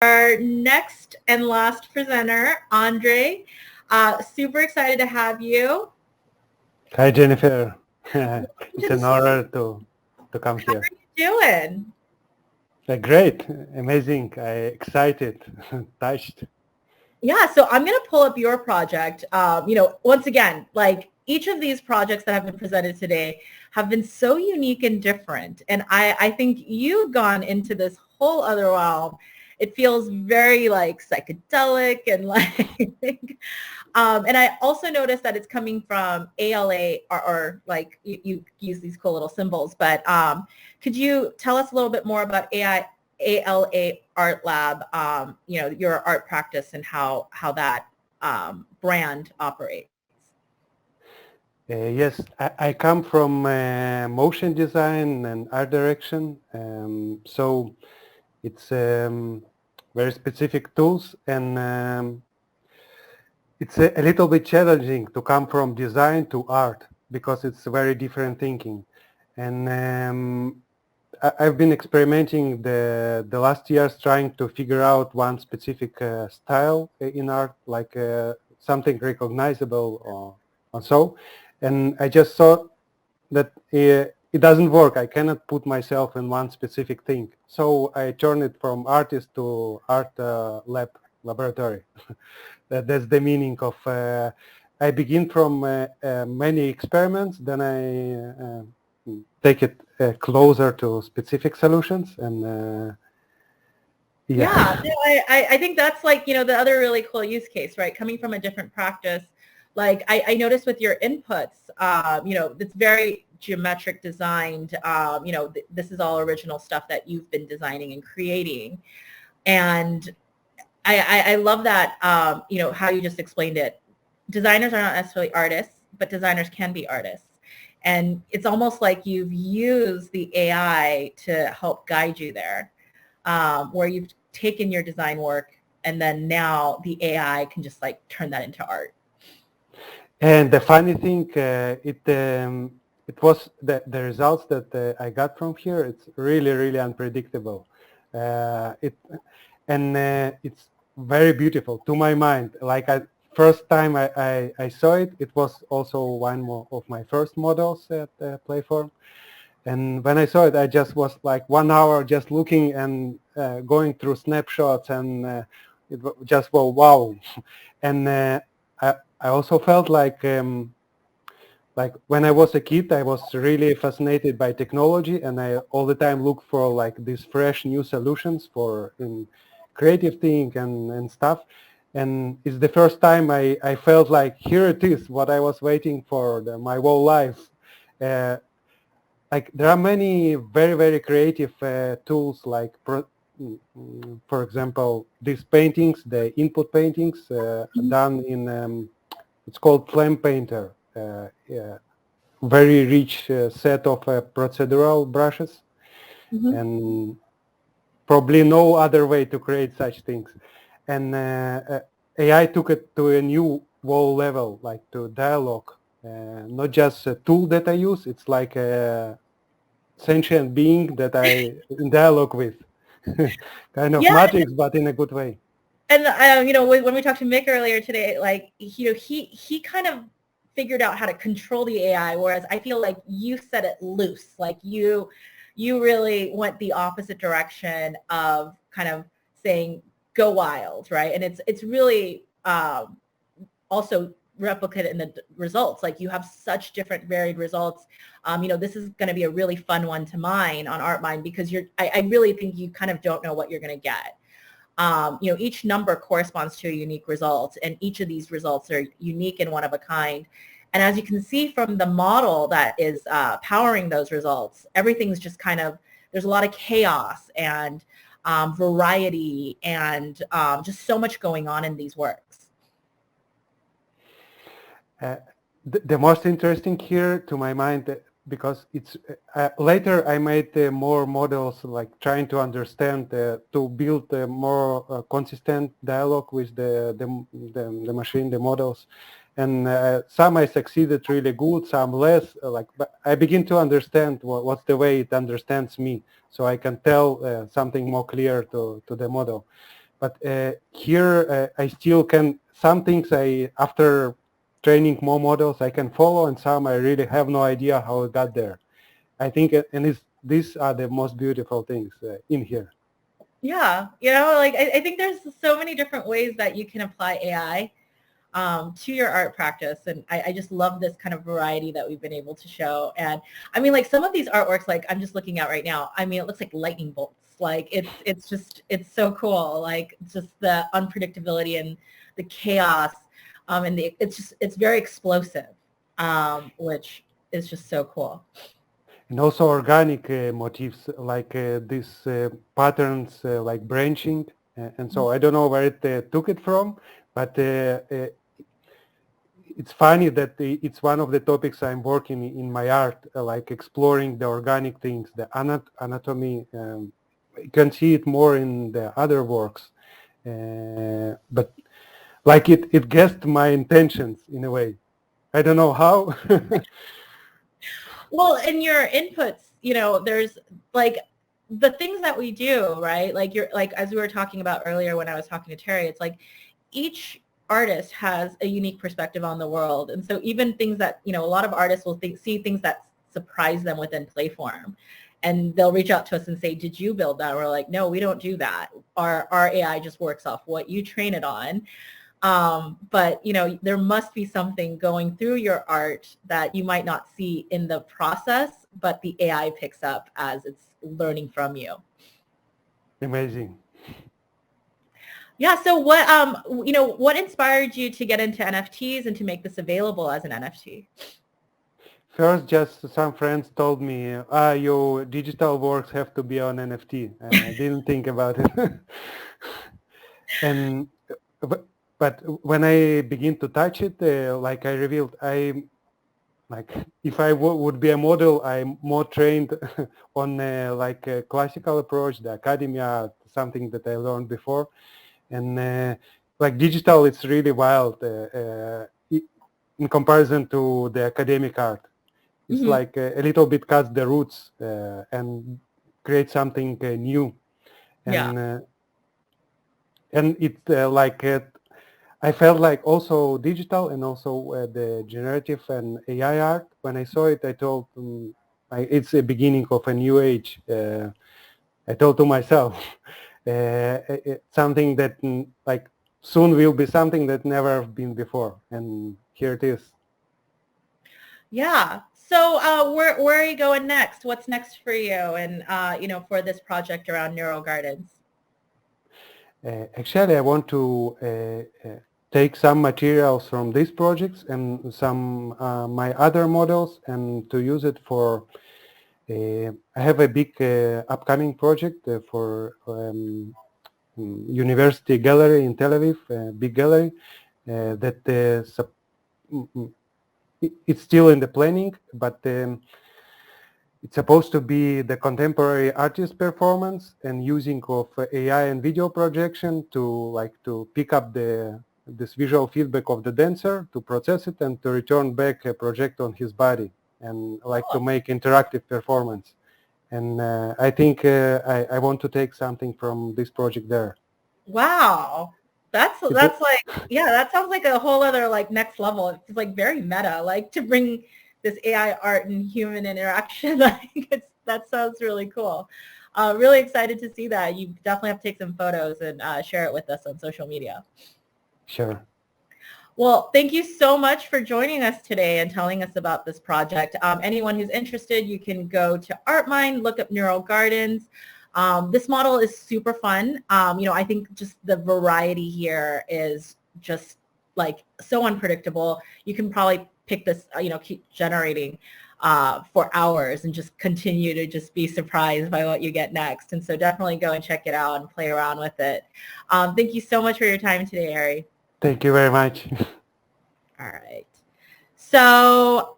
our next and last presenter, Andre. Super excited to have you. Hi, Jennifer. Welcome to It's the an show. honor to come How here. are you doing? Great, amazing, excited, touched. Yeah, so I'm going to pull up your project. Once again, like each of these projects that have been presented today have been so unique and different. And I think you've gone into this whole other realm. It feels very like psychedelic and like, and I also noticed that it's coming from ALA or like you use these cool little symbols, but could you tell us a little bit more about ALA Art Lab, your art practice and how that brand operates? Yes, I come from motion design and art direction, so it's very specific tools, and it's a little bit challenging to come from design to art because it's very different thinking. And I've been experimenting the last years trying to figure out one specific style in art, like something recognizable or so. And I just saw that it doesn't work. I cannot put myself in one specific thing. So I turned it from artist to art laboratory. That's the meaning of. I begin from many experiments, then I take it closer to specific solutions, and Yeah, yeah. no, I think that's like, the other really cool use case, right? Coming from a different practice. Like I noticed with your inputs, it's very geometric designed. This is all original stuff that you've been designing and creating. And I love that, how you just explained it. Designers are not necessarily artists, but designers can be artists. And it's almost like you've used the AI to help guide you there, where you've taken your design work and then now the AI can just like turn that into art. And the funny thing, it was the results that I got from here. It's really unpredictable. It and it's very beautiful to my mind. Like first time I saw it, it was also one of my first models at Playform. And when I saw it, I just was like 1 hour just looking and going through snapshots, and it just was wow. And I also felt like when I was a kid, I was really fascinated by technology, and I all the time look for like these fresh new solutions for in creative thing and stuff. And it's the first time I felt like here it is, what I was waiting for my whole life. Uh, like there are many very creative tools like for example these paintings, the input paintings done in it's called flame painter, yeah, very rich set of procedural brushes, Mm-hmm. and probably no other way to create such things. And AI took it to a new whole level, like to dialogue, not just a tool that I use, it's like a sentient being that I in dialogue with. Kind of Yeah. Matrix, but in a good way. And when we talked to Mick earlier today, like he kind of figured out how to control the AI, whereas I feel like you set it loose. Like you really went the opposite direction of kind of saying go wild, right? And it's really also replicate in the results. Like you have such different varied results. This is going to be a really fun one to mine on ArtMine because I really think you kind of don't know what you're going to get. Each number corresponds to a unique result, and each of these results are unique and one of a kind. And as you can see from the model that is powering those results, everything's just kind of, there's a lot of chaos and variety and just so much going on in these works. Uh, the most interesting here to my mind, because it's later I made more models, like trying to understand to build a more consistent dialogue with the machine, the models, and some I succeeded really good, some less. But I begin to understand what's the way it understands me, so I can tell something more clear to the model. but here I still can, some things after training more models I can follow, and some I really have no idea how I got there. I think, and these are the most beautiful things in here. Yeah, like I think there's so many different ways that you can apply AI to your art practice. And I just love this kind of variety that we've been able to show. And I mean, like some of these artworks, like I'm just looking at right now, I mean, it looks like lightning bolts. Like it's so cool. Like just the unpredictability and the chaos. And it's very explosive, which is just so cool. And also organic motifs like these patterns like branching. And so I don't know where it took it from, but it's funny that it's one of the topics I'm working in my art, like exploring the organic things, the anatomy. You can see it more in the other works, but like it guessed my intentions in a way. I don't know how. Well, in your inputs, there's like the things that we do, right? Like as we were talking about earlier when I was talking to Terry, it's like each artist has a unique perspective on the world. And so even things that, a lot of artists will see things that surprise them within Playform. And they'll reach out to us and say, did you build that? We're like, no, we don't do that. Our AI just works off what you train it on. But, there must be something going through your art that you might not see in the process, but the AI picks up as it's learning from you. Amazing. Yeah. So what inspired you to get into NFTs and to make this available as an NFT? First, just some friends told me, your digital works have to be on NFT. And I didn't think about it. But when I begin to touch it, like I revealed, if I would be a model, I'm more trained on like a classical approach, the academia, something that I learned before. And like digital, it's really wild in comparison to the academic art. It's like a little bit cuts the roots and creates something new. And it's like I felt like also digital and also the generative and AI art. When I saw it, I told it's the beginning of a new age. I told to myself something that like soon will be something that never been before, and here it is. Yeah. So where are you going next? What's next for you and, for this project around Neural Gardens? Actually, I want to take some materials from these projects and some my other models and to use it for, I have a big upcoming project for University Gallery in Tel Aviv, big gallery that it's still in the planning, but it's supposed to be the contemporary artist performance and using of AI and video projection to pick up this visual feedback of the dancer, to process it and to return back a project on his body and to make interactive performance. And I think I want to take something from this project there. Wow. That's like, yeah, that sounds like a whole other like next level. It's like very meta, like to bring this AI art and human interaction. Like that sounds really cool. Really excited to see that. You definitely have to take some photos and share it with us on social media. Sure. Well, thank you so much for joining us today and telling us about this project. Anyone who's interested, you can go to ArtMind, look up Neural Gardens. This model is super fun. I think just the variety here is just like so unpredictable. You can probably pick this, keep generating for hours and just continue to just be surprised by what you get next. And so definitely go and check it out and play around with it. Thank you so much for your time today, Ari. Thank you very much. All right. So